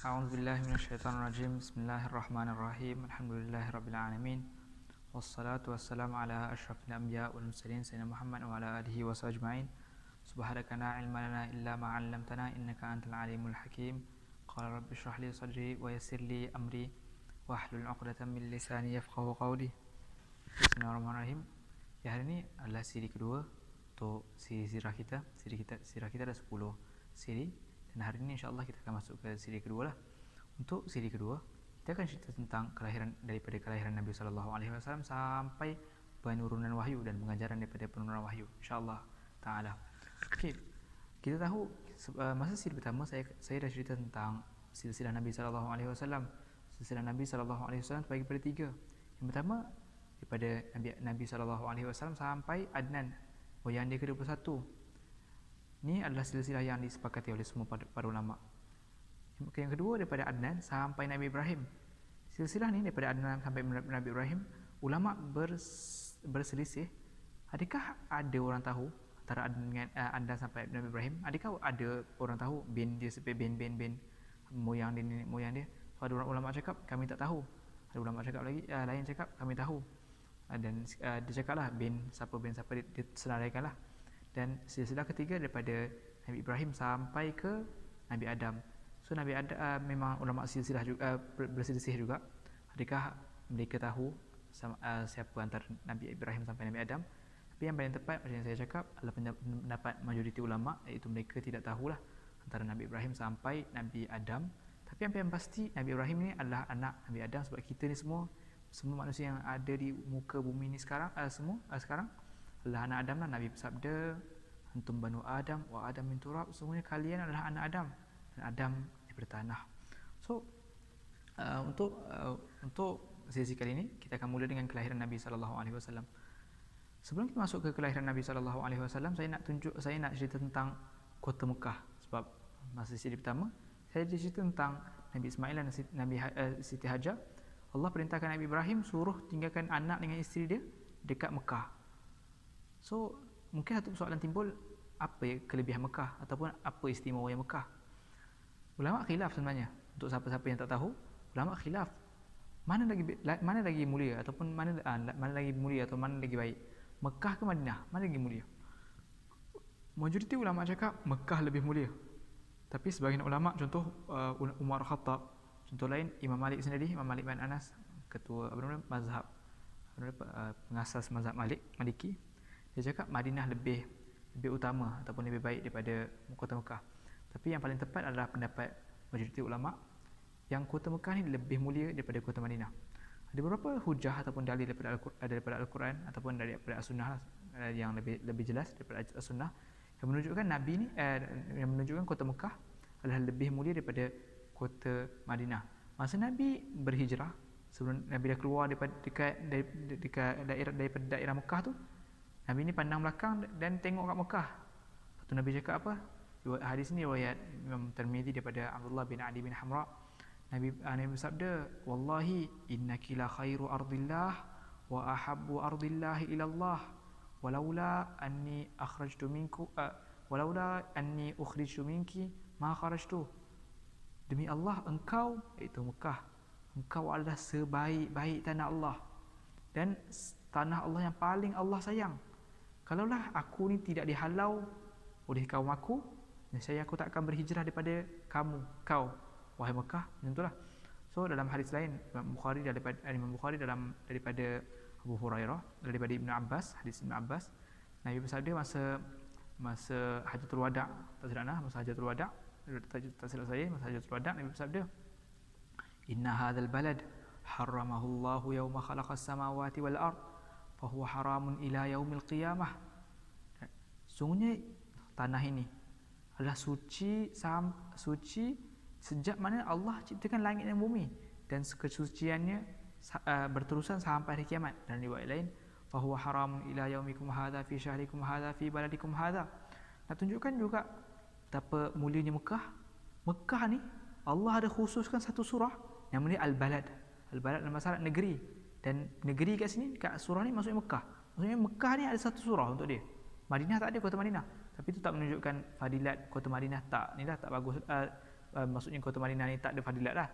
A'udzubillahi minasyaitonirrajim. Bismillahirrahmanirrahim. Alhamdulillahirabbil alamin. Wassalatu wassalamu ala asyrafil anbiya wal mursalin sayyidina Muhammad wa ala alihi washabbihi ajmain. Subhanaka la ilma lana illa ma 'allamtana innaka antal alimul hakim. Qala rabbi shrah li sadri wa yassir li amri wahlul 'uqdatam min lisani yafqahu qawli. Bismillahirrahmanirrahim. Ya, hari ini adalah siri kedua untuk sirah kita. Sirah kita ada 10 siri. Dan hari ini insyaAllah kita akan masuk ke siri kedua lah. Untuk siri kedua, kita akan cerita tentang daripada kelahiran Nabi SAW sampai penurunan wahyu dan pengajaran daripada penurunan wahyu, insyaAllah ta'ala. Okay, kita tahu masa siri pertama saya dah cerita tentang silsilah Nabi SAW. Silsilah Nabi SAW terbagi pada 3. Yang pertama, daripada Nabi SAW sampai Adnan, moyang dia ke-21. Ini adalah silsilah yang disepakati oleh semua para ulama. Yang kedua, daripada Adnan sampai Nabi Ibrahim. Silsilah ni daripada Adnan sampai Nabi Ibrahim, ulama berselisih. Adakah ada orang tahu antara Adnan sampai Nabi Ibrahim? Adakah ada orang tahu bin dia sampai bin moyang dia, nenek moyang dia? So, ada ulama cakap kami tak tahu. Ada ulama cakap lagi lain cakap kami tahu. Dan dia cakaplah bin siapa dia senaraikanlah. Dan silsilah ketiga daripada Nabi Ibrahim sampai ke Nabi Adam. So Nabi Adam memang ulama silsilah juga berselisih juga. Adakah mereka tahu siapa antara Nabi Ibrahim sampai Nabi Adam? Tapi yang paling tepat macam yang saya cakap adalah pendapat majoriti ulama, iaitu mereka tidak tahulah antara Nabi Ibrahim sampai Nabi Adam. Tapi yang pasti Nabi Ibrahim ni adalah anak Nabi Adam, sebab kita ni semua manusia yang ada di muka bumi ni sekarang sekarang adalah anak Adam lah. Nabi bersabda, antum banu Adam wa Adam min turab, semuanya kalian adalah anak Adam dan Adam daripada tanah. So untuk sesi kali ini kita akan mula dengan kelahiran Nabi SAW. Sebelum kita masuk ke kelahiran Nabi SAW, saya nak cerita tentang kota Mekah. Sebab masa sesi pertama saya cerita tentang Nabi Ismail dan Nabi Siti Hajar. Allah perintahkan Nabi Ibrahim suruh tinggalkan anak dengan isteri dia dekat Mekah. So, mungkin satu soalan timbul, apa kelebihan Mekah ataupun apa istimewa Mekah? Ulama khilaf sebenarnya. Untuk siapa-siapa yang tak tahu, ulama khilaf mana lagi mulia ataupun mana lagi mulia atau mana lagi baik, Mekah ke Madinah, mana lagi mulia? Majoriti ulama cakap Mekah lebih mulia. Tapi sebahagian ulama, contoh Umar Khattab, contoh lain Imam Malik sendiri, Imam Malik bin Anas, ketua mazhab, pengasas mazhab Maliki, dia cakap Madinah lebih utama ataupun lebih baik daripada kota Mekah. Tapi yang paling tepat adalah pendapat majoriti ulama yang kota Mekah ni lebih mulia daripada kota Madinah. Ada beberapa hujah ataupun dalil daripada Al-Quran ataupun daripada As-Sunnah yang lebih jelas daripada As-Sunnah yang menunjukkan yang menunjukkan kota Mekah adalah lebih mulia daripada kota Madinah. Masa Nabi berhijrah, sebelum Nabi dah keluar daripada daerah Mekah tu, Nabi ni pandang belakang dan tengok kat Mekah. Lepas tu Nabi cakap apa? Hadis ni riwayat Imam Tirmizi daripada Abdullah bin Adi bin Hamra. Nabi bersabda, wallahi innaki la khairu ardillah wa ahabbu ardillah ila Allah walaula anni ukhrijtu minki ma kharajtu. Demi Allah, engkau, iaitu Mekah, engkau adalah sebaik-baik tanah Allah dan tanah Allah yang paling Allah sayang. Kalaulah aku ni tidak dihalau oleh kaum aku, nescaya aku tak akan berhijrah daripada kau, wahai Mekah. Macam itulah. So dalam hadis lain Imam Bukhari daripada Abu Hurairah, daripada Ibn Abbas, hadis Ibn Abbas, Nabi bersabda masa Hajjatul Wada', masa Hajjatul Wada' Nabi bersabda, inna hadzal balad harramahu Allahu yawma khalaqas samawati wal ard fahuwa haramun ila yaumil qiyamah. Sungguhnya tanah ini adalah suci sejak mana Allah ciptakan langit dan bumi, dan kesuciannya berterusan sampai hari kiamat. Dan riwayat lain, fahuwa haramun ila yaumikum hadza fi syahrikum hadza fi baladikum hadza. Nak tunjukkan juga betapa mulianya Mekah. Mekah ni Allah ada khususkan satu surah yang namanya Al-Balad. Al-Balad dalam bahasa Arab negeri. Dan negeri kat sini, kat surah ni maksudnya Mekah. Maksudnya Mekah ni ada satu surah untuk dia. Madinah tak ada, kota Madinah. Tapi itu tak menunjukkan fadilat kota Madinah, tak. Inilah tak bagus. maksudnya kota Madinah ni tak ada fadilat lah.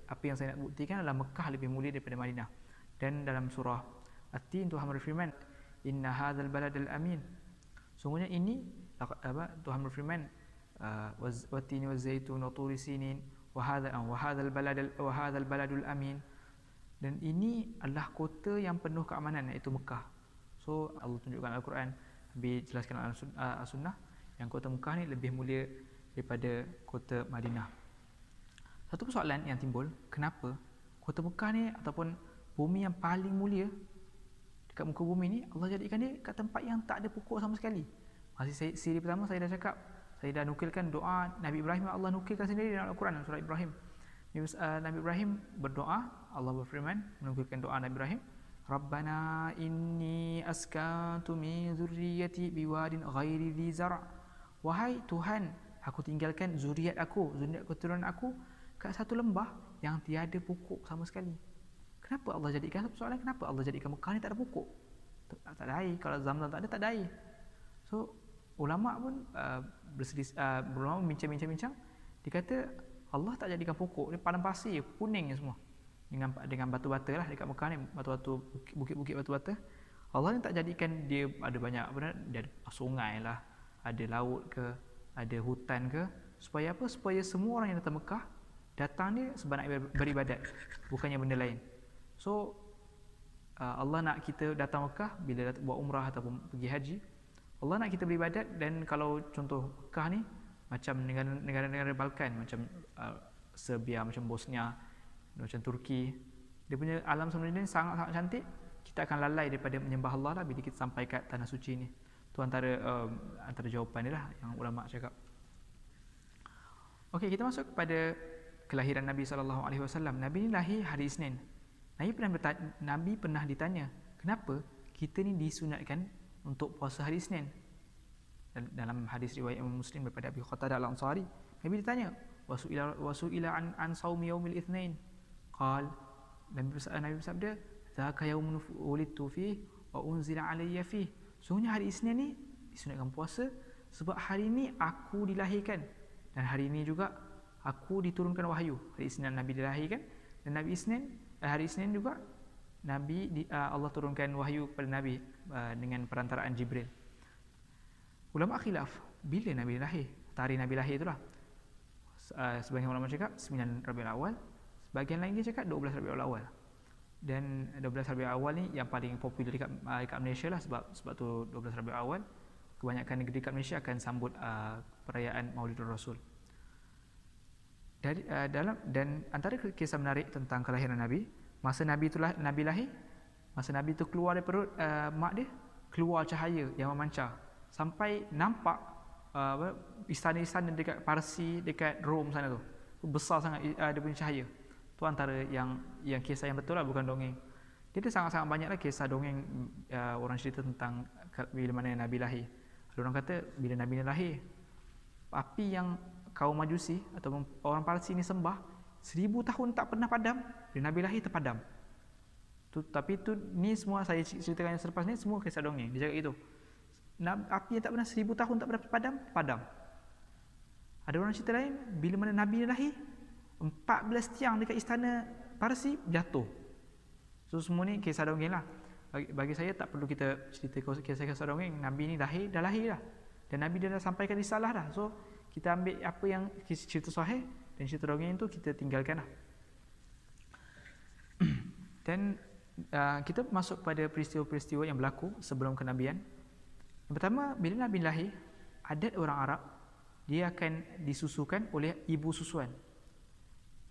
Apa yang saya nak buktikan adalah Mekah lebih mulia daripada Madinah. Dan dalam surah At-Tin Tuhan berfirman, inna hadzal baladal amin, sungguhnya ini Tuhan berfirman, wat-tini waz-zaitun wa turi sinin wa hadzal baladul amin, dan ini adalah kota yang penuh keamanan, iaitu Mekah. So Allah tunjukkan Al-Quran, Nabi jelaskan Al-Sunnah yang kota Mekah ni lebih mulia daripada kota Madinah. Satu persoalan yang timbul, kenapa kota Mekah ni ataupun bumi yang paling mulia dekat muka bumi ni, Allah jadikan dia kat tempat yang tak ada pokok sama sekali. Masih siri pertama saya dah cakap, saya dah nukilkan doa Nabi Ibrahim, Allah nukilkan sendiri dalam Al-Quran, surah Ibrahim. Nabi Ibrahim berdoa, Allah berfirman menukilkan doa Nabi Ibrahim, Rabbana inni askantu min zurriyati biwadin ghairi dhi zar'. Wahai Tuhan, aku tinggalkan zuriat keturunan aku kat satu lembah yang tiada pokok sama sekali. Kenapa Allah jadikan, soalan kenapa Allah jadikan Mekah ni tak ada pokok? Tak ada air. Kalau Zamzam tak ada, tak ada air. So ulama pun ulama bincang-bincang, dia kata Allah tak jadikan pokok, dia padang pasir kuning semua dengan batu-bata lah dekat Mekah ni, batu-batu, bukit-bukit batu-bata. Allah ni tak jadikan dia ada banyak dia ada sungai lah, ada laut ke, ada hutan ke, supaya apa? Supaya semua orang yang datang Mekah datang dia sebab nak beribadat, bukannya benda lain. So Allah nak kita datang Mekah bila buat umrah ataupun pergi haji, Allah nak kita beribadat. Dan kalau contoh Mekah ni macam negara-negara Balkan, macam Serbia, macam Bosnia, macam Turki, dia punya alam sebenarnya sangat-sangat cantik. Kita akan lalai daripada menyembah Allah lah bila kita sampai kat tanah suci ni. Tu antara jawapan dia lah yang ulama cakap. Okey, kita masuk kepada kelahiran Nabi SAW. Nabi ni lahir hari Isnin. Nabi pernah ditanya, kenapa kita ni disunatkan untuk puasa hari Isnin? Dalam hadis riwayat Imam Muslim daripada Abi Qatadah Al-Ansari, Nabi ditanya, wasu'ila an saumi yaumil itsnain. Nabi bersabda, dzaka yaumun wulidtu fihi wa unzila alayya fihi. Sungguhnya hari Isnin ni disunatkan puasa sebab hari ni aku dilahirkan, dan hari ini juga aku diturunkan wahyu. Hari Isnin Nabi dilahirkan, dan hari Isnin juga Allah turunkan wahyu kepada Nabi dengan perantaraan Jibril. Ulama khilaf bila Nabi lahir, tarikh Nabi lahir itulah. Sebagian ulama cakap 9 Rabiul Awal, sebagian lain dia cakap 12 Rabiul Awal. Dan 12 Rabiul Awal ni yang paling popular dekat Malaysia lah, sebab tu 12 Rabiul Awal kebanyakan negeri dekat Malaysia akan sambut perayaan Maulidur Rasul. Dan antara kisah menarik tentang kelahiran Nabi, masa Nabi lahir, masa Nabi tu keluar dari perut mak dia, keluar cahaya yang memancar sampai nampak istana-istana dekat Parsi, dekat Rom sana tu besar sangat dia punya cahaya. Tu antara yang kisah yang betul lah, bukan dongeng. Dia ada sangat-sangat banyak lah kisah dongeng orang cerita tentang bila mana Nabi lahir. Ada orang kata bila Nabi lahir, api yang kaum Majusi atau orang Parsi ni sembah 1000 tahun tak pernah padam, bila Nabi lahir terpadam. Tapi ni semua saya ceritakan yang selepas ni semua kisah dongeng. Dia cakap gitu, api yang tak pernah 1000 tahun tak pernah padam. Ada orang cerita lain, bila mana Nabi lahir 14 tiang dekat istana Parsi jatuh. So semua ni kisah dongeng lah. Bagi saya tak perlu kita cerita kisah-kisah dongeng. Nabi ni dah lahir dah, dan Nabi dah sampaikan risalah dah. So kita ambil apa yang cerita sahih, dan cerita dongeng tu kita tinggalkan lah. Dan kita masuk pada peristiwa-peristiwa yang berlaku sebelum kenabian. Yang pertama, bila Nabi lahir, adat orang Arab, dia akan disusukan oleh ibu susuan.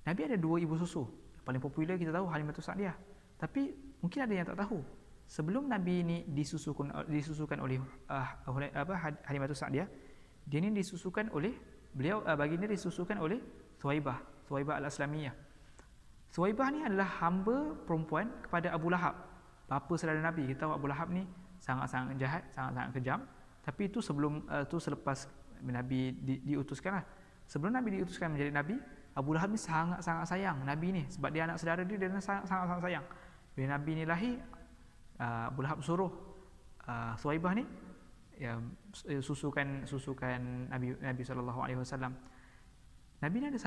Nabi ada 2 ibu susu. Yang paling popular kita tahu Halimatus Sa'diyah. Tapi mungkin ada yang tak tahu, sebelum Nabi ini disusukan oleh Halimatus Sa'diyah, dia ni disusukan oleh baginda disusukan oleh Thuwaibah Al-Aslamiyah. Thuwaibah ni adalah hamba perempuan kepada Abu Lahab, bapa saudara Nabi. Kita tahu Abu Lahab ni sangat-sangat jahat, sangat-sangat kejam. Tapi itu selepas Nabi diutuskan lah. Sebelum Nabi diutuskan menjadi Nabi, Abu Lahab ni sangat-sangat sayang Nabi ni, sebab dia anak saudara dia sangat-sangat sayang. Bila Nabi ni lahir, Abu Lahab suruh Thuwaibah ni susukan Nabi SAW. Nabi ni ada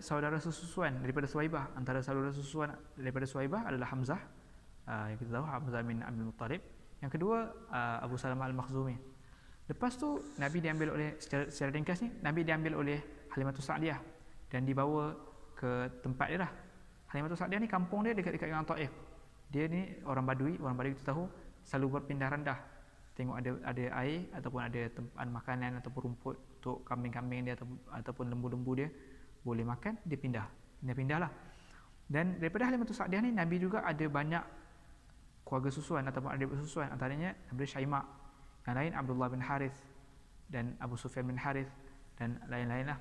saudara sesusuan daripada Suhaibah. Antara saudara sesusuan daripada Suhaibah adalah Hamzah, yang kita tahu Hamzah bin Abdul Muttalib. Yang kedua Abu Salamah Al-Makhzumi. Lepas tu Nabi diambil oleh, secara ringkas ni, Nabi diambil oleh Halimatus Sa'diyah dan dibawa ke tempat dia lah. Halimatus Sa'diyah ni kampung dia dekat-dekat dengan Taif. Dia ni orang Badui kita tahu selalu berpindah rendah. Tengok ada air ataupun ada tempat makanan ataupun rumput untuk kambing-kambing dia ataupun lembu-lembu dia boleh makan, dia pindah lah. Dan daripada Halimatus Sa'diyah ni Nabi juga ada banyak keluarga susuan ataupun adik susuan, antaranya Nabi Syaimak, yang lain Abdullah bin Harith dan Abu Sufyan bin Harith dan lain-lain lah.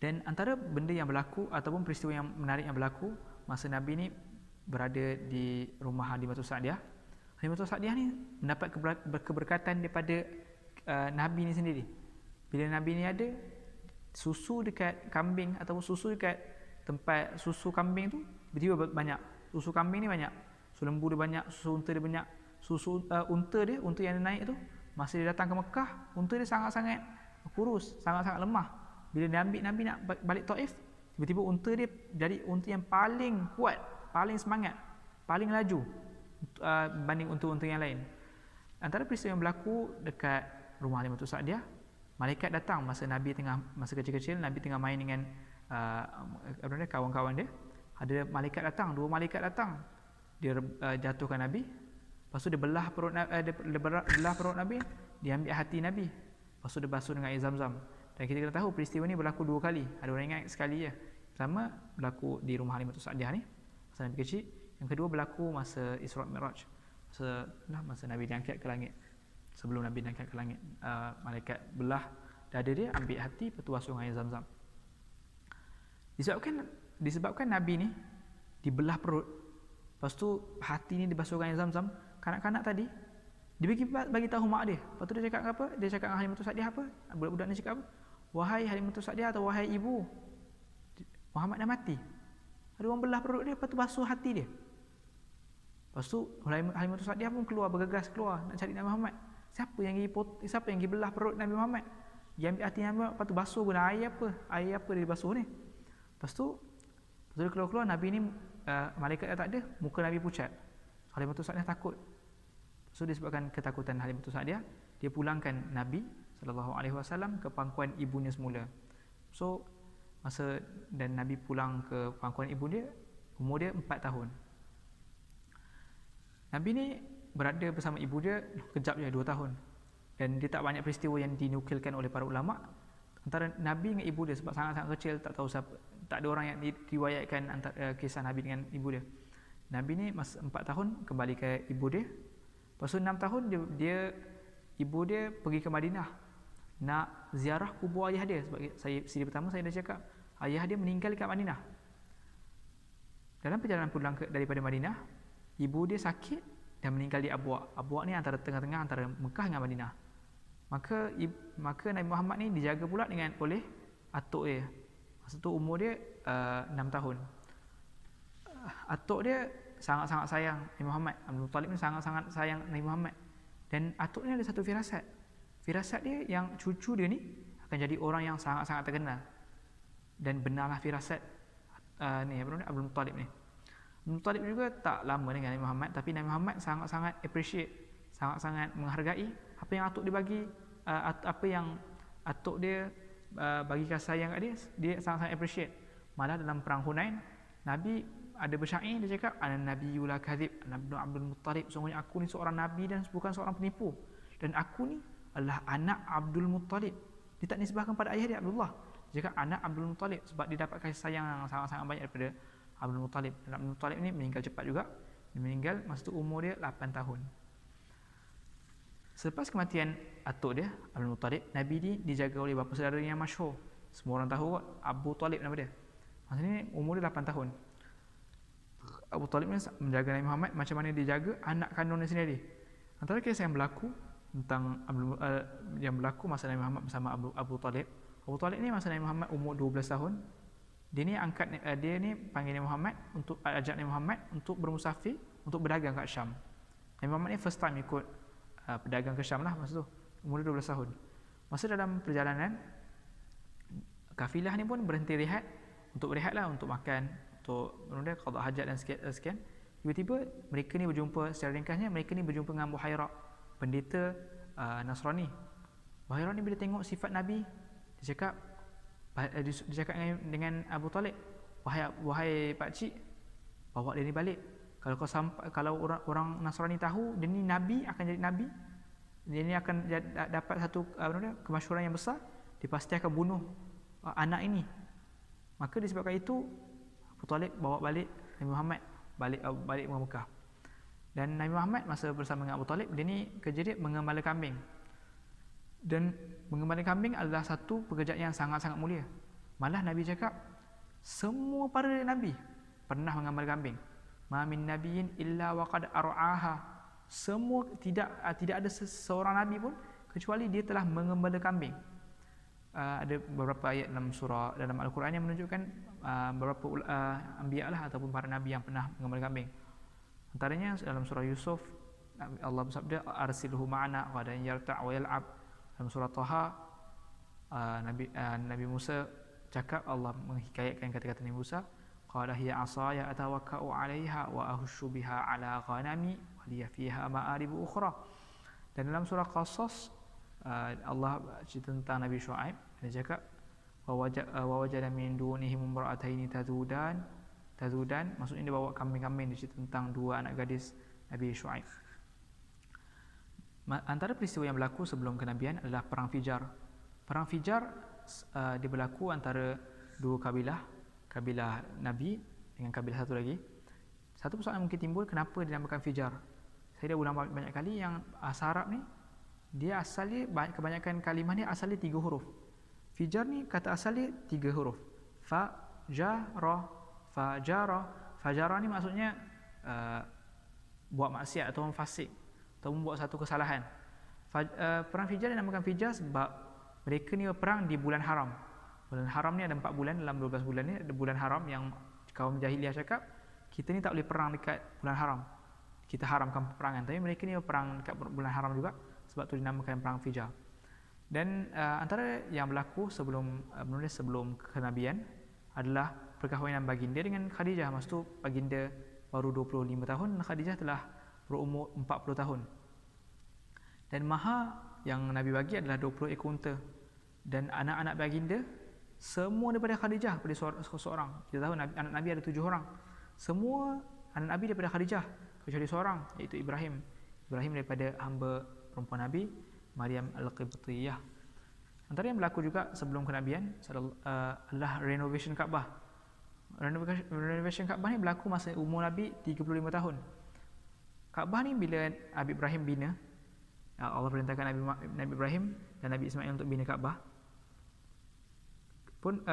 Dan antara benda yang berlaku ataupun peristiwa yang menarik yang berlaku masa Nabi ni berada di rumah Halimatus Sa'diyah. Halimatus Sa'diyah ni mendapat keberkatan daripada Nabi ni sendiri. Bila Nabi ni ada susu dekat kambing ataupun susu dekat tempat susu kambing tu, tiba-tiba banyak. Susu kambing ni banyak, susu lembu dia banyak, susu unta dia banyak. Susu unta yang dia naik tu, masa dia datang ke Mekah, unta dia sangat-sangat kurus, sangat-sangat lemah. Bila Nabi nak balik Taif, tiba-tiba unta dia jadi unta yang paling kuat, paling semangat, paling laju banding unta-unta yang lain. Antara peristiwa yang berlaku dekat rumah Halimatus Sa'diyah, malaikat datang masa kecil-kecil, Nabi tengah main dengan kawan-kawan dia. Ada malaikat datang, 2 malaikat datang. Dia jatuhkan Nabi. Lepas tu dia belah perut Nabi, dia ambil hati Nabi. Lepas tu dia basuh dengan air Zam-Zam. Dan kita kena tahu peristiwa ni berlaku 2 kali. Ada orang ingat sekali je. Pertama berlaku di rumah Halimatus Sa'diyah ni masa Nabi kecil. Yang kedua berlaku masa Isra' Mi'raj, masa Nabi diangkat ke langit. Sebelum Nabi diangkat ke langit, malaikat belah dada dia, ambil hati, lepas tu basuh dengan air Zam-Zam. Disebabkan Nabi ni dibelah perut, lepas tu hati ni dibasuh dengan air Zam-Zam, kanak-kanak tadi dia bagi tahu mak dia. Lepas tu dia cakap apa? Dia cakap dengan Halimatus Sa'diyah apa? Budak-budak ni cakap apa? Wahai Halimatus Sa'diyah atau wahai ibu, Muhammad dah mati. Ada orang belah perut dia, lepas tu basuh hati dia. Lepas tu Halimatus Sa'diyah pun bergegas keluar nak cari Nabi Muhammad. Siapa yang pergi belah perut Nabi Muhammad? Dia ambil hati Nabi Muhammad, lepas tu basuh guna air apa dia basuh ni. Lepas tu dia keluar-keluar, Nabi ni malaikat dah tak ada, muka Nabi pucat. Halimatus Sa'diyah takut. So disebabkan ketakutan Halimatus Sa'diyah, dia pulangkan Nabi SAW ke pangkuan ibunya semula. So dan Nabi pulang ke pangkuan ibu dia, umur dia 4 tahun. Nabi ni berada bersama ibu dia kejap je, 2 tahun. Dan dia tak banyak peristiwa yang dinukilkan oleh para ulama antara Nabi dengan ibu dia, sebab sangat-sangat kecil, tak tahu siapa, tak ada orang yang diriwayatkan antara kisah Nabi dengan ibu dia. Nabi ni masa 4 tahun kembali ke ibu dia. Lepas tu 6 tahun ibu dia pergi ke Madinah nak ziarah kubur ayah dia, sebab siri pertama saya dah cakap ayah dia meninggal dekat Madinah. Dalam perjalanan pulang daripada Madinah, ibu dia sakit dan meninggal di Abwa'. Abwa' ni antara tengah-tengah antara Mekah dengan Madinah. Maka Nabi Muhammad ni dijaga pula oleh atuk dia. Masa tu umur dia 6 tahun. Atuk dia sangat-sangat sayang Nabi Muhammad. Abdul Muttalib ni sangat-sangat sayang Nabi Muhammad. Dan atuk ni ada satu firasat. Firasat dia yang cucu dia ni akan jadi orang yang sangat-sangat terkenal. Dan benarlah firasat Abdul Muttalib ni. Abdul Muttalib juga tak lama dengan Nabi Muhammad, tapi Nabi Muhammad sangat-sangat appreciate, sangat-sangat menghargai apa yang atuk dia bagi, apa yang atuk dia bagi kasih sayang kat dia sangat-sangat appreciate. Malah dalam perang Hunain, Nabi ada bersyair, dia cakap ana nabiyyu la kadhib, Nabi Abdul Muttalib, sungguhnya aku ni seorang nabi dan bukan seorang penipu, dan aku ni adalah anak Abdul Muttalib. Dia tak nisbahkan pada ayah dia Abdullah, dia cakap anak Abdul Muttalib sebab dia dapat kasih sayang yang sangat-sangat banyak daripada Abdul Muttalib. Dan Abdul Muttalib ni meninggal cepat juga. Dia meninggal masa tu umur dia 8 tahun. Selepas kematian atuk dia Abdul Muttalib, Nabi ni dijaga oleh bapa saudara yang masyhur. Semua orang tahu Abu Talib nama dia. Masa ni umur dia 8 tahun. Abu Talib ni menjaga Nabi Muhammad macam mana dia jaga anak kandung dia sendiri. Antara kisah yang berlaku tentang yang berlaku masa Nabi Muhammad bersama Abu Talib. Abu Talib ni masa Nabi Muhammad umur 12 tahun, dia ni panggil Nabi Muhammad untuk ajak Nabi Muhammad untuk bermusafir, untuk berdagang kat Syam. Nabi Muhammad ni first time ikut pedagang ke Syam lah masa tu. Umur dia 12 tahun. Masa dalam perjalanan, Kafilah ni pun berhenti rehat, untuk berehatlah, untuk makan, untuk qada hajat dan sekian. Tiba-tiba mereka ni berjumpa, secara ringkasnya mereka ni berjumpa dengan Buhaira, pendeta Nasrani. Buhaira ni bila tengok sifat Nabi, dia cakap dengan Abu Talib, wahai pak cik, bawa dia ni balik. Kalau orang Nasrani tahu dia ni nabi, akan jadi nabi, dia ni akan dapat satu kemasyhuran yang besar, dia pasti akan bunuh anak ini. Maka disebabkan itu Abu Talib bawa balik Nabi Muhammad balik Mekah. Dan Nabi Muhammad masa bersama dengan Abu Talib, dia ni kerja dia mengembala kambing. Dan mengembala kambing adalah satu pekerjaan yang sangat-sangat mulia. Malah Nabi cakap semua para nabi pernah mengembala kambing. Ma min nabiyyin illa waqad ar'aha. Semua tidak ada seseorang nabi pun kecuali dia telah mengembala kambing. Ada beberapa ayat dalam Al-Quran yang menunjukkan beberapa anbiya lah ataupun para nabi yang pernah mengembala kambing. Antaranya dalam surah Yusuf, Allah bersabda arsilhu ma'ana ghadan yarta' wa yal'ab. Dalam surah Taha, Nabi Musa cakap, Allah menghikayatkan kata-kata Nabi Musa, qala hiya 'asaya atawakka'u 'alaiha wa ahushu biha 'ala ghanami wa liya fiha ma'aribu ukhra. Dan dalam surah Qasas, Allah cerita tentang Nabi Shu'aib, dia cakap wa wajada min dunihim imra'ataini tazudan, maksudnya dia bawa kambing-kambing. Dia cerita tentang dua anak gadis Nabi Shu'aib. Antara peristiwa yang berlaku sebelum kenabian adalah perang Fijar. Perang Fijar dia berlaku antara dua kabilah Nabi dengan kabilah satu lagi. Satu persoalan mungkin timbul, kenapa dinamakan Fijar? Saya dah ulang banyak kali yang bahasa Arab ni, dia asalnya kebanyakan kalimah ni asalnya 3 huruf. Fijar ni kata asalnya 3 huruf. Fajara ni maksudnya buat maksiat atau fasik atau membuat satu kesalahan. Perang Fijar dinamakan Fijar sebab mereka ni berperang di bulan haram. Bulan haram ni ada 4 bulan, dalam 12 bulan ni ada bulan haram yang kaum jahiliah cakap kita ni tak boleh perang dekat bulan haram, kita haramkan peperangan. Tapi mereka ni berperang dekat bulan haram juga, sebab tu dinamakan perang Fijar. Dan antara yang berlaku sebelum kenabian adalah perkahwinan baginda dengan Khadijah. Masa tu baginda baru 25 tahun dan Khadijah telah berumur 40 tahun. Dan mahar yang Nabi bagi adalah 20 ekor unta. Dan anak-anak baginda semua daripada Khadijah, daripada seorang. Kita tahu anak Nabi ada 7 orang. Semua anak Nabi daripada Khadijah kecuali seorang, iaitu Ibrahim. Ibrahim daripada hamba perempuan Nabi, Maryam Al-Qibtiyah. Antara yang berlaku juga sebelum kenabian adalah renovation Kaabah. Renovation Kaabah ni berlaku masa umur Nabi 35 tahun. Kaabah ni bila Nabi Ibrahim bina, Allah perintahkan Nabi Ibrahim dan Nabi Ismail untuk bina Kaabah.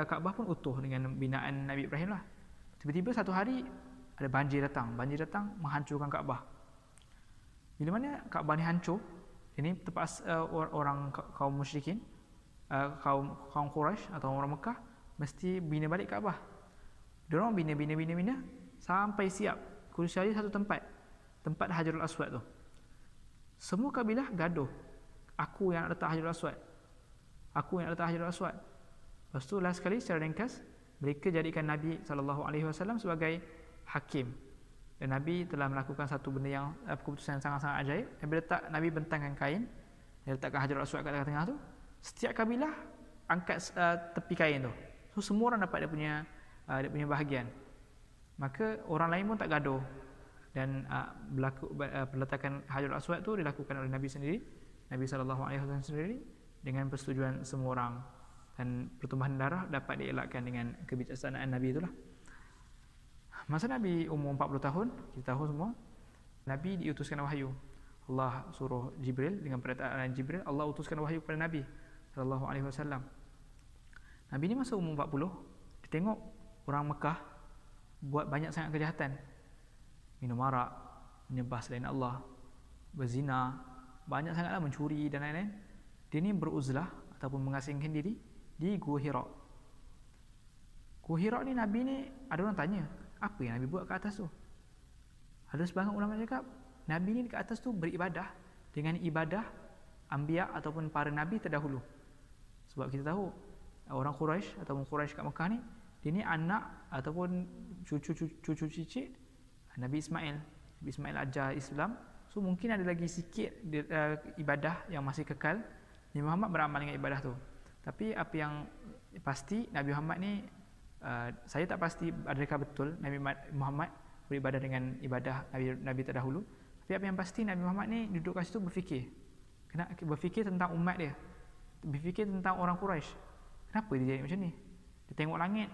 Kaabah pun utuh dengan binaan Nabi Ibrahim lah. Tiba-tiba satu hari ada banjir datang menghancurkan Kaabah. Bila mana Kaabah ni hancur, ini terpaksa orang kaum musyrikin, kaum Quraisy atau orang Mekah mesti bina balik Kaabah. Diorang bina sampai siap, kecuali satu tempat Hajarul Aswad tu. Semua kabilah gaduh, aku yang nak letak Hajarul Aswad. Lepas tu last sekali secara ringkas, mereka jadikan Nabi SAW sebagai hakim. Dan Nabi telah melakukan satu benda yang keputusan yang sangat-sangat ajaib. Nabi bentangkan kain, dia letakkan Hajarul Aswad kat tengah-tengah tu. Setiap kabilah angkat tepi kain tu. So semua orang dapat dia punya bahagian. Maka orang lain pun tak gaduh. Dan peletakan Hajarul Aswad tu dilakukan oleh Nabi sendiri, Nabi SAW sendiri, dengan persetujuan semua orang. Dan pertumbuhan darah dapat dielakkan dengan kebijaksanaan Nabi itulah. Masa Nabi umur 40 tahun, kita tahu semua, Nabi diutuskan wahyu. Allah suruh Jibril, dengan perkataan Jibril, Allah utuskan wahyu kepada Nabi SAW. Nabi ni masa umur 40, dia tengok orang Mekah buat banyak sangat kejahatan. Minum arak, menyembah selain Allah, berzina, banyak sangatlah, mencuri dan lain-lain. Dia ni beruzlah ataupun mengasingkan diri di Gua Hira. Gua Hira ni Nabi ni, ada orang tanya, apa yang Nabi buat kat atas tu? Ada sebahagian ulama cakap, Nabi ni kat atas tu beribadah dengan ibadah anbiya ataupun para nabi terdahulu. Sebab kita tahu orang Quraisy ataupun Quraisy kat Mekah ni, dia ni anak ataupun cucu cicit Nabi Ismail. Nabi Ismail ajar Islam. So mungkin ada lagi sikit ibadah yang masih kekal. Nabi Muhammad beramal dengan ibadah tu. Tapi apa yang pasti, Nabi Muhammad ni saya tak pasti adakah betul Nabi Muhammad beribadah dengan ibadah Nabi terdahulu. Tapi apa yang pasti, Nabi Muhammad ni duduk kat situ berfikir. Kena berfikir tentang umat dia, berfikir tentang orang Quraisy. Kenapa dia jadi macam ni? Dia tengok langit,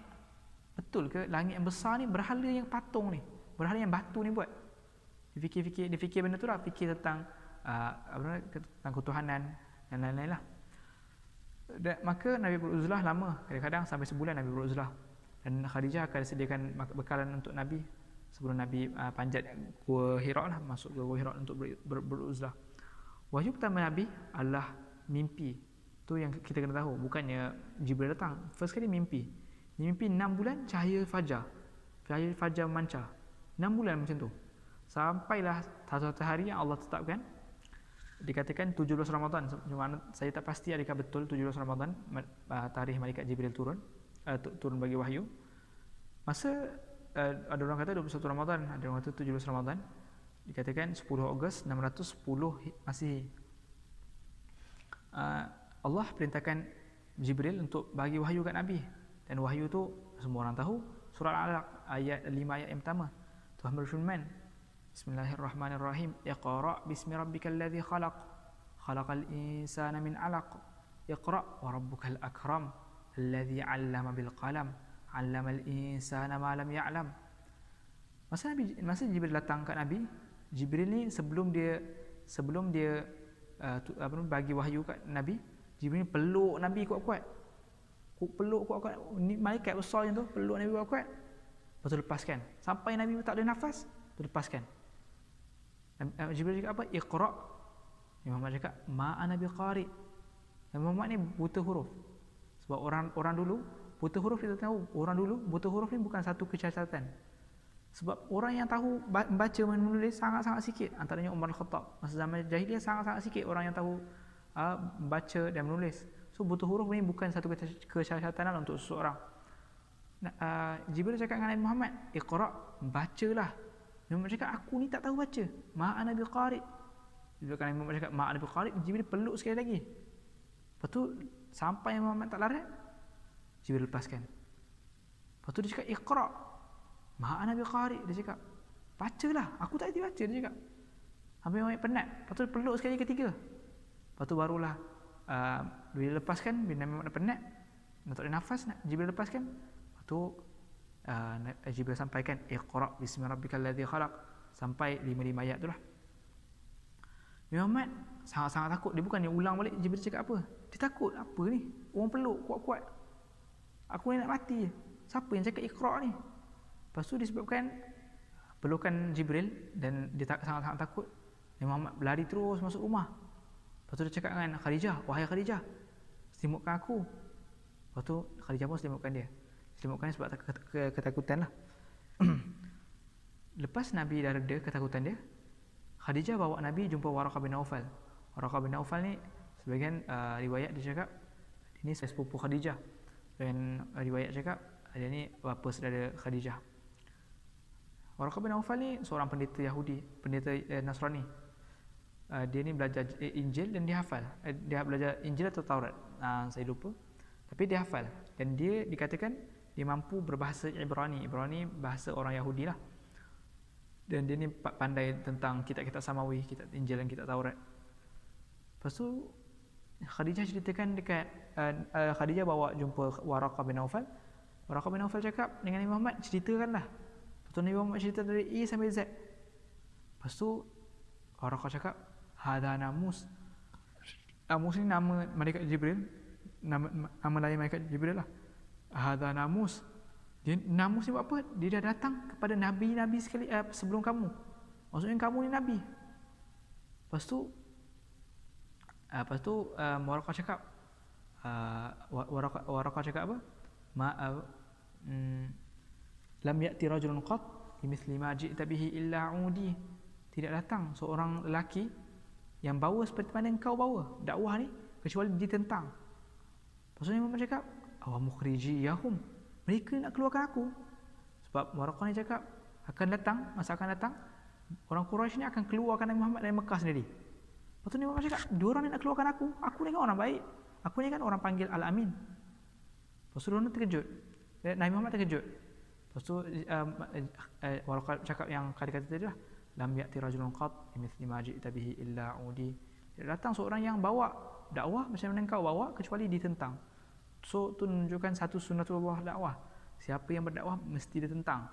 betul ke langit yang besar ni berhala yang patung ni, berhala yang batu ni buat? Dia fikir benda tu lah, fikir tentang tentang ketuhanan dan lain-lain lah. Maka Nabi beruzlah lama, kadang-kadang sampai sebulan Nabi beruzlah. Dan Khadijah akan sediakan bekalan untuk Nabi sebelum Nabi panjat Gua Hira lah, masuk ke Gua Hira untuk beruzlah. Wahyu pertama Nabi adalah mimpi. Tu yang kita kena tahu, bukannya Jibril datang. First kali mimpi. Mimpi 6 bulan cahaya fajar. Cahaya fajar memancar. 6 bulan macam tu. Sampailah satu hari yang Allah tetapkan, dikatakan 17 Ramadan. Saya tak pasti adakah betul 17 Ramadan tarikh malaikat Jibril turun bagi wahyu. Masa ada orang kata 21 Ramadan, ada orang kata 17 Ramadan. Dikatakan 10 Ogos 610 Masihi. Allah perintahkan Jibril untuk bagi wahyu kat Nabi. Dan wahyu tu semua orang tahu, surah Al-Alaq ayat 5 ayat yang pertama. Tuhan berfirman, Bismillahirrahmanirrahim. Iqra' bismi rabbikal ladzi khalaq. Khalaqal insana min 'alaq. Iqra' wa rabbukal akram. Alladzi 'allama bil qalam. 'allamal insana ma lam ya'lam. Masa Jibril datang kat Nabi, Jibril ni sebelum dia bagi wahyu kat Nabi, Jibril ni peluk Nabi kuat-kuat. Peluk kuat-kuat. Ni malaikat besar yang tu peluk Nabi kuat-kuat. Lepas tu lepaskan. Sampai Nabi tak ada nafas, tu lepaskan. Jibril cakap apa? Iqra'. Muhammad cakap, ma'ana biqari'. Muhammad ni buta huruf. Sebab orang dulu buta huruf, kita tahu orang dulu buta huruf ni bukan satu kecacatan. Sebab orang yang tahu membaca dan menulis sangat-sangat sikit. Antaranya Umar Al-Khattab. Masa zaman jahiliah sangat-sangat sikit orang yang tahu membaca dan menulis. So buta huruf ni bukan satu kecacatan untuk seseorang. Jibril cakap dengan Nabi Muhammad, Iqra', bacalah. Nabi Muhammad cakap, aku ni tak tahu baca. Ma'ana biqari'. Bila Nabi Muhammad cakap ma'ana biqari', Jibril peluk sekali lagi. Lepas tu sampai Nabi Muhammad tak larat, Jibril lepaskan. Lepas tu dia cakap, Iqra', ma'ana biqari'. Dia cakap, bacalah, aku tak boleh baca. Dia cakap, Nabi Muhammad penat. Lepas tu peluk sekali ketiga. Lepas tu barulah bila lepaskan, bila Nabi Muhammad penat, tak ada nafas, Jibril lepaskan. Lepas tu Jibril sampaikan, Iqra' bismi rabbikal ladzi khalaq, sampai 5 ayat tu lah. Muhammad sangat-sangat takut. Dia bukan dia ulang balik Jibril cakap apa. Dia takut, apa ni? Orang peluk kuat-kuat. Aku ni nak mati. Siapa yang cakap Iqra' ni? Lepas tu disebabkan pelukan Jibril dan dia sangat-sangat takut, Muhammad berlari terus masuk rumah. Lepas tu dia cakap dengan Khadijah, wahai Khadijah, selimutkan aku. Lepas tu Khadijah pun selimutkan dia. Selimutkan sebab ketakutan lah. Lepas Nabi dah reda ketakutan dia, Khadijah bawa Nabi jumpa Waraqah bin Naufal. Waraqah bin Naufal ni sebagian riwayat dia cakap ini sepupu Khadijah. Dan riwayat cakap dia ni bapa saudara Khadijah. Waraqah bin Naufal ni seorang pendeta Yahudi, pendeta Nasrani. Dia ni belajar Injil dan dia hafal. Dia belajar Injil atau Taurat, saya lupa. Tapi dia hafal. Dan dia dikatakan dia mampu berbahasa Ibrani. Ibrani bahasa orang Yahudi lah. Dan dia ni pandai tentang kitab-kitab Samawi, kitab Injil dan kitab Taurat. Lepas tu Khadijah ceritakan dekat Khadijah bawa jumpa Waraqah bin Naufal. Waraqah bin Naufal cakap dengan Nabi Muhammad, ceritakanlah. Lepas tu Nabi Muhammad cerita dari A sampai Z. Lepas tu Waraqah cakap, hadha namus. Namus ni nama malaikat Jibril. Nama lain malaikat Jibril lah. Hadha namus. Namus ni buat apa? Dia dah datang kepada Nabi-Nabi sekali sebelum kamu. Maksudnya kamu ni Nabi. Lepas tu Waraqah cakap Waraqah cakap apa? Lam ya'ti rajulun qat bimithli ma ji'ta bihi illa 'udi. Tidak datang seorang lelaki yang bawa seperti mana engkau bawa dakwah ni kecuali ditentang. Maksudnya Muhammad cakap, Awa mukhrijiyahum, mereka nak keluarkan aku. Sebab Waraqah ni cakap masa akan datang orang Quraisy ni akan keluarkan Nabi Muhammad dari Mekah sendiri. Lepas tu Nabi Muhammad cakap, diorang ni nak keluarkan aku ni kan orang baik, aku ni kan orang panggil Al-Amin. Lepas tu diorang terkejut, Nabi Muhammad terkejut. Lepas tu Waraqah cakap yang kata-kata tadi lah, lam ya'ti rajulun qat bimithli ma ji'ta bihi illa udi. Datang seorang yang bawa dakwah macam mana kau bawa kecuali ditentang. So tu menunjukkan satu sunnatullah dakwah. Siapa yang berdakwah mesti ditentang.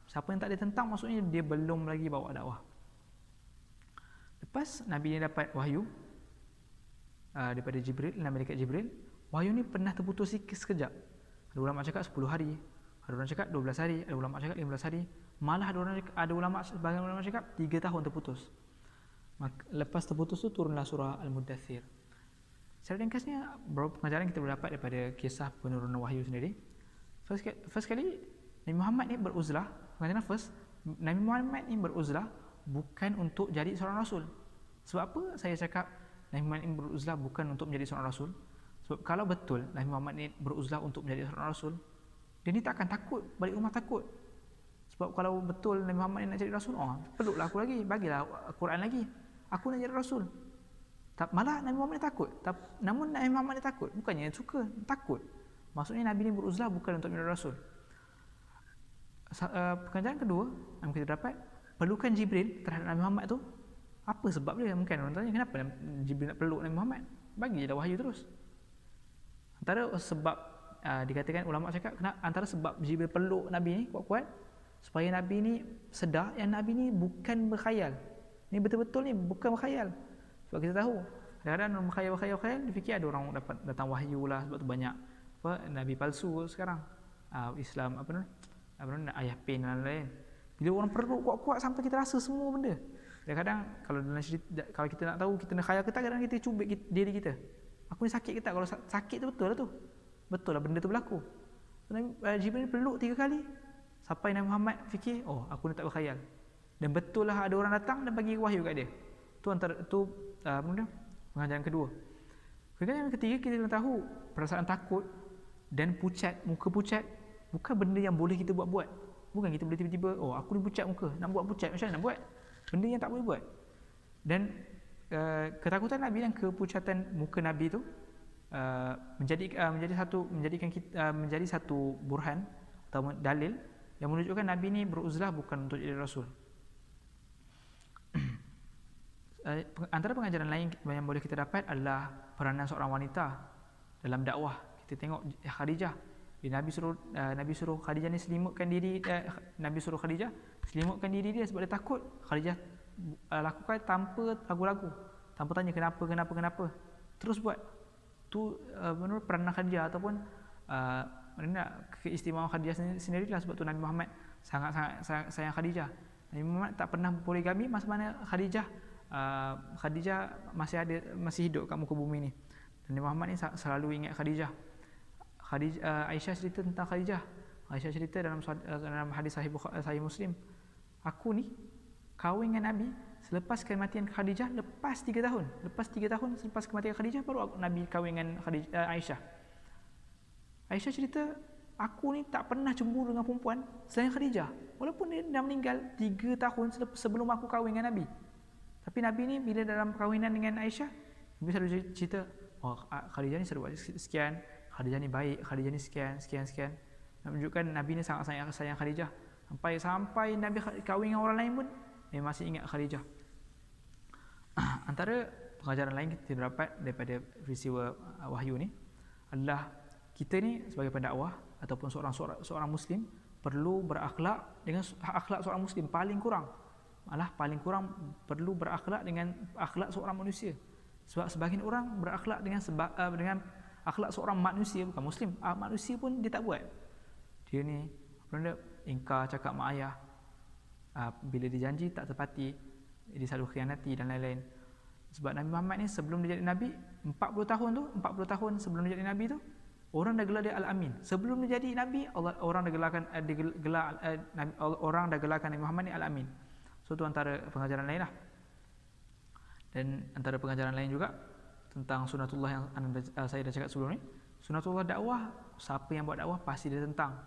Siapa yang tak ditentang maksudnya dia belum lagi bawa dakwah. Lepas Nabi ni dapat wahyu daripada Jibril, malaikat Jibril. Wahyu ni pernah terputus sekejap. Ada ulama cakap 10 hari, ada ulama cakap 12 hari, ada ulama cakap 15 hari. Malah ada ulama sebagian ulama cakap 3 tahun terputus. Lepas terputus tu turunlah surah Al-Muddathir. Secara ringkasnya beberapa pengajaran kita boleh dapat daripada kisah penurunan wahyu sendiri. First kali Nabi Muhammad ni beruzlah. Pengajaran first, Nabi Muhammad ni beruzlah bukan untuk jadi seorang rasul. Sebab apa saya cakap Nabi Muhammad ni beruzlah bukan untuk menjadi seorang rasul? Sebab kalau betul Nabi Muhammad ni beruzlah untuk menjadi seorang rasul, dia ni tak akan takut, balik rumah takut. Sebab kalau betul Nabi Muhammad ni nak jadi rasul, peluklah aku lagi, bagilah Quran lagi, aku nak jadi rasul. Malah Nabi Muhammad ni takut. Namun Nabi Muhammad ni takut, bukannya suka, takut. Maksudnya Nabi ni beruzlah bukan untuk menjadi rasul. Pengajaran kedua yang kita dapat, pelukan Jibril terhadap Nabi Muhammad tu, apa sebab dia? Mungkin orang tanya, kenapa Jibril nak peluk Nabi Muhammad? Bagi je dah wahyu terus. Antara sebab dikatakan ulama cakap, antara sebab Jibril peluk Nabi ni kuat-kuat, supaya Nabi ni sedar yang Nabi ni bukan berkhayal. Ni betul-betul ni bukan berkhayal. Sebab kita tahu kadang-kadang orang berkhayal, dia fikir ada orang dapat datang wahyu lah. Sebab tu banyak Nabi palsu sekarang. Islam ayah pin dan lain-lain. Bila orang peluk kuat-kuat sampai kita rasa semua benda. Kadang-kadang kalau dalam cerita, kalau kita nak tahu kita nak khayal kita, kadang kita cubit diri kita. Aku ni sakit ke tak? Kalau sakit tu betul lah tu. Betul lah benda tu berlaku. Jibril peluk 3 kali sampai Nabi Muhammad fikir, aku ni tak berkhayal. Dan betul lah ada orang datang dan bagi wahyu kat dia. Tu pengajaran kedua. Pengajaran ketiga, kita kena tahu perasaan takut dan muka pucat bukan benda yang boleh kita buat-buat. Bukan kita boleh tiba-tiba, aku ni pucat muka, nak buat pucat, macam mana nak buat? Benda yang tak boleh buat. Dan ketakutan Nabi dan kepucatan muka Nabi tu menjadi satu burhan atau dalil yang menunjukkan Nabi ni beruzlah bukan untuk jadi rasul. Antara pengajaran lain yang boleh kita dapat adalah peranan seorang wanita dalam dakwah. Kita tengok Khadijah. Nabi suruh Khadijah ni selimutkan diri, Nabi suruh Khadijah selimutkan diri dia sebab dia takut. Khadijah lakukan tanpa ragu-ragu, tanpa tanya kenapa, terus buat. Tu menurut peranan Khadijah ataupun keistimewaan Khadijah sendirilah. Sebab tu Nabi Muhammad sangat sayang Khadijah. Nabi Muhammad tak pernah poligami masa mana Khadijah masih hidup kat muka bumi ni. Dan Nabi Muhammad ni selalu ingat Khadijah. Aisyah cerita tentang Khadijah. Aisyah cerita dalam hadis sahih Muslim, aku ni kahwin dengan Nabi selepas kematian Khadijah, lepas 3 tahun selepas kematian Khadijah baru Nabi kahwin dengan Aisyah. Aisyah cerita, aku ni tak pernah cemburu dengan perempuan selain Khadijah, walaupun dia dah meninggal 3 tahun sebelum aku kahwin dengan Nabi. Tapi Nabi ni bila dalam perkahwinan dengan Aisyah, Nabi selalu cerita, Khadijah ni selalu buat sekian, Khadijah ni baik, Khadijah ni sekian. Nak menunjukkan Nabi ni sangat sayang Khadijah. Sampai Nabi kahwin dengan orang lain pun Nabi masih ingat Khadijah. Antara pengajaran lain kita dapat daripada peristiwa wahyu ni adalah kita ni sebagai pendakwah ataupun seorang muslim perlu berakhlak dengan akhlak seorang muslim paling kurang perlu berakhlak dengan akhlak seorang manusia. Sebab sebahagian orang berakhlak dengan akhlak seorang manusia, bukan muslim, manusia pun dia tak buat. Dia ni ingkar cakap mak ayah, bila dia janji tak tepati, dia selalu khianati dan lain-lain. Sebab Nabi Muhammad ni sebelum dia jadi Nabi 40 tahun sebelum dia jadi Nabi tu, orang dah gelar dia Al-Amin. Sebelum dia jadi Nabi, orang dah gelarkan Nabi Muhammad ni Al-Amin. So tu antara pengajaran lain lah. Dan antara pengajaran lain juga tentang sunatullah yang saya dah cakap sebelum ni. Sunatullah dakwah, siapa yang buat dakwah pasti dia tentang.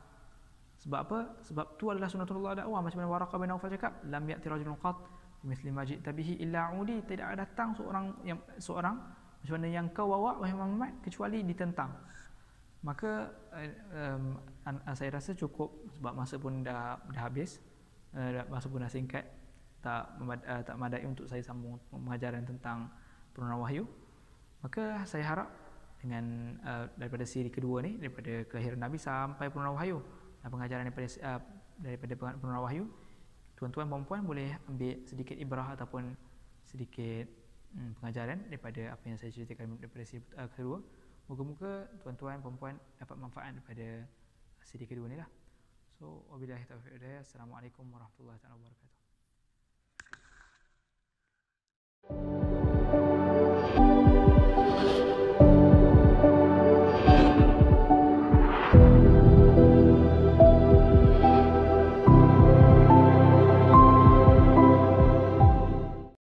Sebab apa? Sebab tu adalah sunatullah dakwah. Macam mana Waraqah bin Nawfal cakap, lam ya'ti rajulun qat bimithli ma ji'ta bihi illa udi. Tidak ada datang seorang macam mana yang kau bawa wahai Muhammad kecuali ditentang. Maka saya rasa cukup sebab masa pun dah habis. Masa pun dah singkat. Tak memadai untuk saya sambung pengajaran tentang penurunan wahyu. Maka saya harap dengan daripada siri kedua ni, daripada kelahiran Nabi sampai penurunan wahyu, pengajaran daripada penurunan wahyu, tuan-tuan puan-puan boleh ambil sedikit ibrah ataupun sedikit pengajaran daripada apa yang saya ceritakan daripada siri kedua. Moga-moga tuan-tuan puan-puan dapat manfaat daripada siri kedua ni lah. So wabillahi taufiq wal hidayah. Assalamualaikum warahmatullahi wabarakatuh.